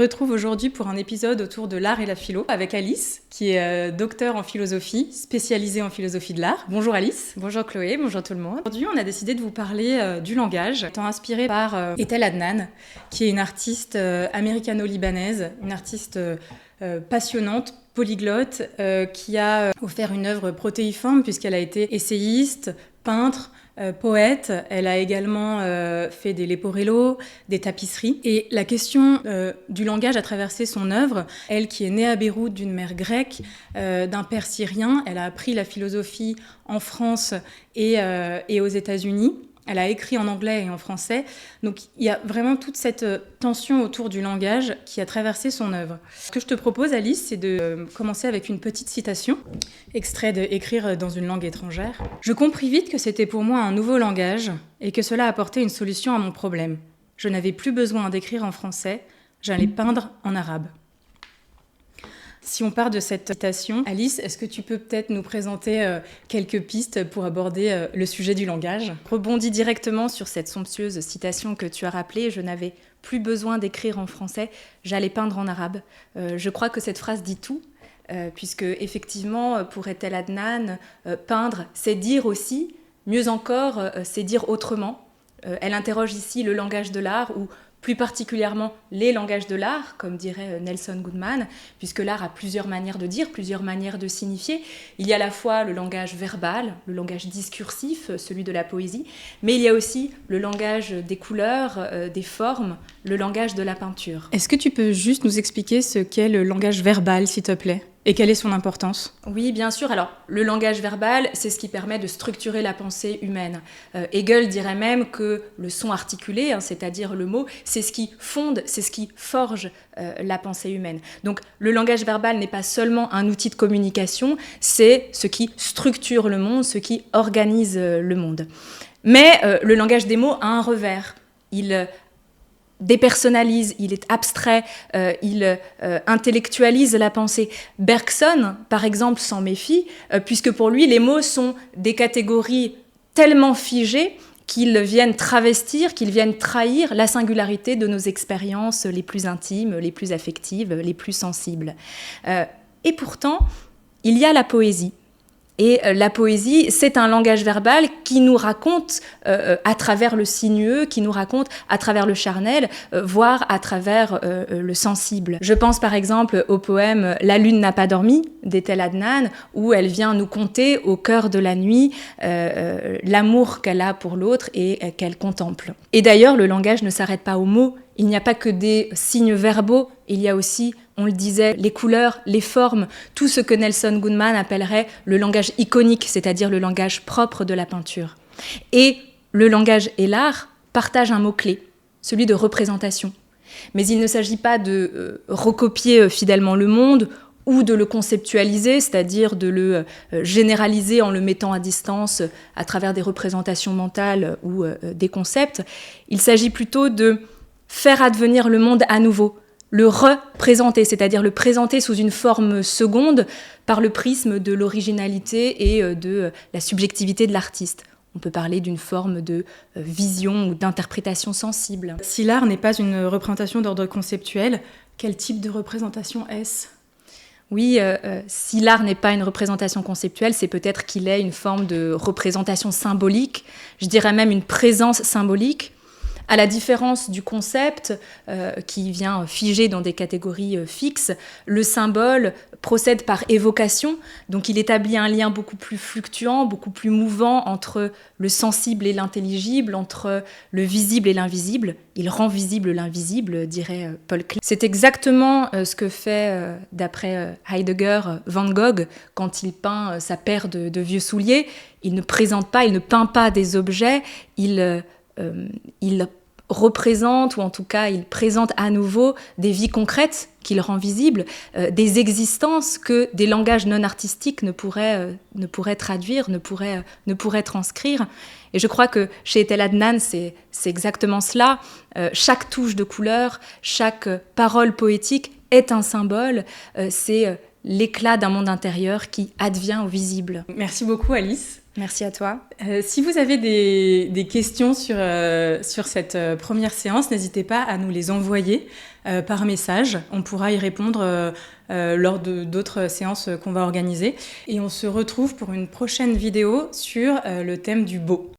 Je retrouve aujourd'hui pour un épisode autour de l'art et la philo avec Alice, qui est docteure en philosophie, spécialisée en philosophie de l'art. Bonjour Alice. Bonjour Chloé, bonjour tout le monde. Aujourd'hui, on a décidé de vous parler du langage, étant inspirée par Etel Adnan, qui est une artiste américano-libanaise, une artiste passionnante, polyglotte, qui a offert une œuvre protéiforme puisqu'elle a été essayiste, peintre, poète. Elle a également fait des leporello, des tapisseries. Et la question du langage a traversé son œuvre. Elle qui est née à Beyrouth d'une mère grecque, d'un père syrien, elle a appris la philosophie en France et aux États-Unis. Elle a écrit en anglais et en français. Donc il y a vraiment toute cette tension autour du langage qui a traversé son œuvre. Ce que je te propose, Alice, c'est de commencer avec une petite citation, extrait de Écrire dans une langue étrangère. « Je compris vite que c'était pour moi un nouveau langage et que cela apportait une solution à mon problème. Je n'avais plus besoin d'écrire en français, j'allais peindre en arabe. » Si on part de cette citation, Alice, est-ce que tu peux peut-être nous présenter quelques pistes pour aborder le sujet du langage ? Rebondis directement sur cette somptueuse citation que tu as rappelée. Je n'avais plus besoin d'écrire en français, j'allais peindre en arabe. Je crois que cette phrase dit tout, puisque effectivement, pour Etel Adnan, peindre, c'est dire aussi, mieux encore, c'est dire autrement. Elle interroge ici le langage de l'art, ou plus particulièrement les langages de l'art, comme dirait Nelson Goodman, puisque l'art a plusieurs manières de dire, plusieurs manières de signifier. Il y a à la fois le langage verbal, le langage discursif, celui de la poésie, mais il y a aussi le langage des couleurs, des formes, le langage de la peinture. Est-ce que tu peux juste nous expliquer ce qu'est le langage verbal, s'il te plaît ? Et quelle est son importance ? Oui, bien sûr. Alors, le langage verbal, c'est ce qui permet de structurer la pensée humaine. Hegel dirait même que le son articulé, c'est-à-dire le mot, c'est ce qui fonde, c'est ce qui forge la pensée humaine. Donc, le langage verbal n'est pas seulement un outil de communication, c'est ce qui structure le monde, ce qui organise le monde. Mais le langage des mots a un revers. Il dépersonnalise, il est abstrait, il intellectualise la pensée. Bergson, par exemple, s'en méfie, puisque pour lui, les mots sont des catégories tellement figées qu'ils viennent travestir, qu'ils viennent trahir la singularité de nos expériences les plus intimes, les plus affectives, les plus sensibles. Et pourtant, il y a la poésie. Et la poésie, c'est un langage verbal qui nous raconte à travers le sinueux, qui nous raconte à travers le charnel, voire à travers le sensible. Je pense par exemple au poème « La lune n'a pas dormi » d'Etel Adnan, où elle vient nous conter au cœur de la nuit l'amour qu'elle a pour l'autre et qu'elle contemple. Et d'ailleurs, le langage ne s'arrête pas aux mots. Il n'y a pas que des signes verbaux, il y a aussi, on le disait, les couleurs, les formes, tout ce que Nelson Goodman appellerait le langage iconique, c'est-à-dire le langage propre de la peinture. Et le langage et l'art partagent un mot-clé, celui de représentation. Mais il ne s'agit pas de recopier fidèlement le monde ou de le conceptualiser, c'est-à-dire de le généraliser en le mettant à distance à travers des représentations mentales ou des concepts. Il s'agit plutôt de faire advenir le monde à nouveau, le représenter, c'est-à-dire le présenter sous une forme seconde par le prisme de l'originalité et de la subjectivité de l'artiste. On peut parler d'une forme de vision ou d'interprétation sensible. Si l'art n'est pas une représentation d'ordre conceptuel, quel type de représentation est-ce ? Oui, si l'art n'est pas une représentation conceptuelle, c'est peut-être qu'il est une forme de représentation symbolique, je dirais même une présence symbolique. À la différence du concept qui vient figer dans des catégories fixes, le symbole procède par évocation, donc il établit un lien beaucoup plus fluctuant, beaucoup plus mouvant entre le sensible et l'intelligible, entre le visible et l'invisible. Il rend visible l'invisible, dirait Paul Klee. C'est exactement ce que fait, d'après Heidegger, Van Gogh quand il peint sa paire de vieux souliers. Il ne présente pas, il ne peint pas des objets, il représente, ou en tout cas il présente à nouveau des vies concrètes qu'il rend visibles, des existences que des langages non artistiques ne pourraient traduire, ne pourraient transcrire. Et je crois que chez Etel Adnan, c'est exactement cela. Chaque touche de couleur, chaque parole poétique est un symbole, c'est l'éclat d'un monde intérieur qui advient au visible. Merci beaucoup Alice. Merci à toi. Si vous avez des questions sur cette première séance, n'hésitez pas à nous les envoyer par message. On pourra y répondre lors d'autres séances qu'on va organiser. Et on se retrouve pour une prochaine vidéo sur le thème du beau.